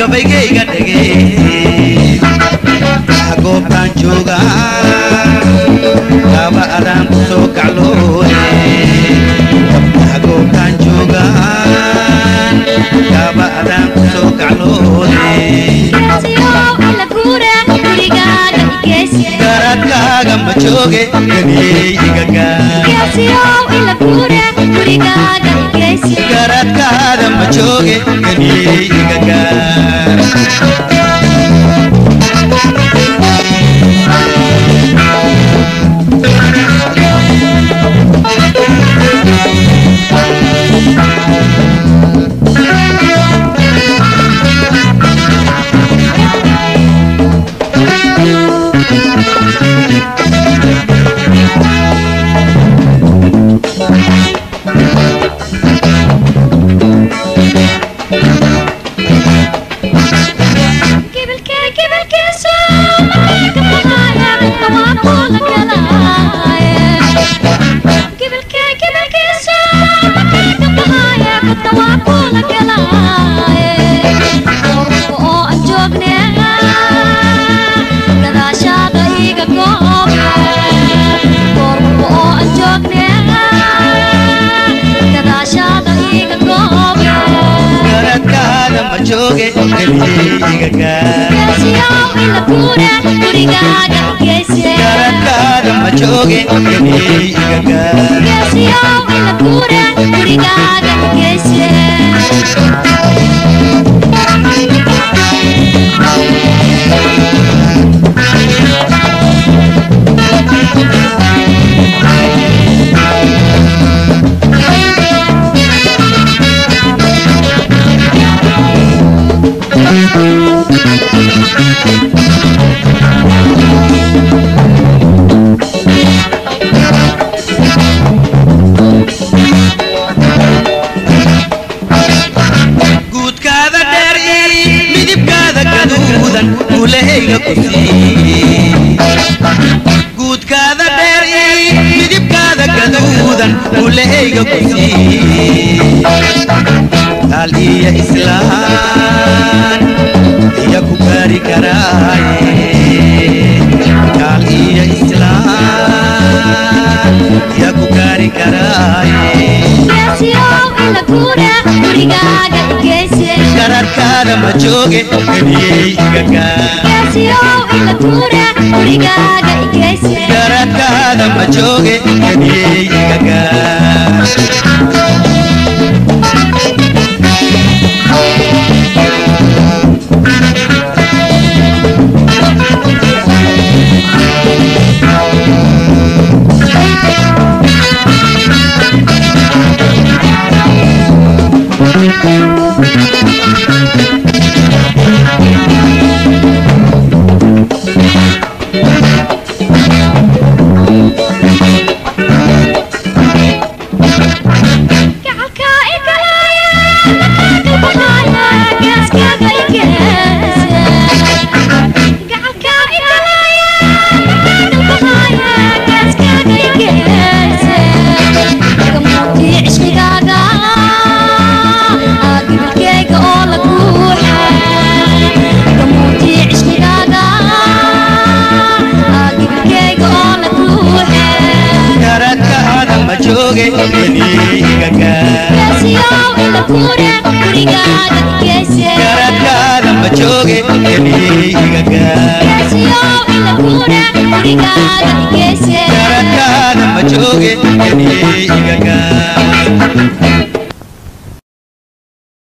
gabaygayga dhagey goobtaan jooga gaba adaan ku soo kacloode goobtaan jooga gaba adaan ku soo kacloode garadkaaga ma jooge ganiyeygaga garadkaada ma jooge ganiyeygaga joge ganiyeygaga garadkaada ma jooge ganiyeygaga guudkaada dheer midibkaada gaduudan ulahayga ku sii guudkaada dheer midibkaada gaduudan ulahayga ku sii taal iyo islaan iya ku gaari karaaye taal iyo islaan iya ku gaari karaaye garadkaada ma jooge ganiyeygaga garadkaada ma jooge ganiyeygaga joge ganiyeygaga garadkaada ma jooge ganiyeygaga garadkaada ma jooge ganiyeygaga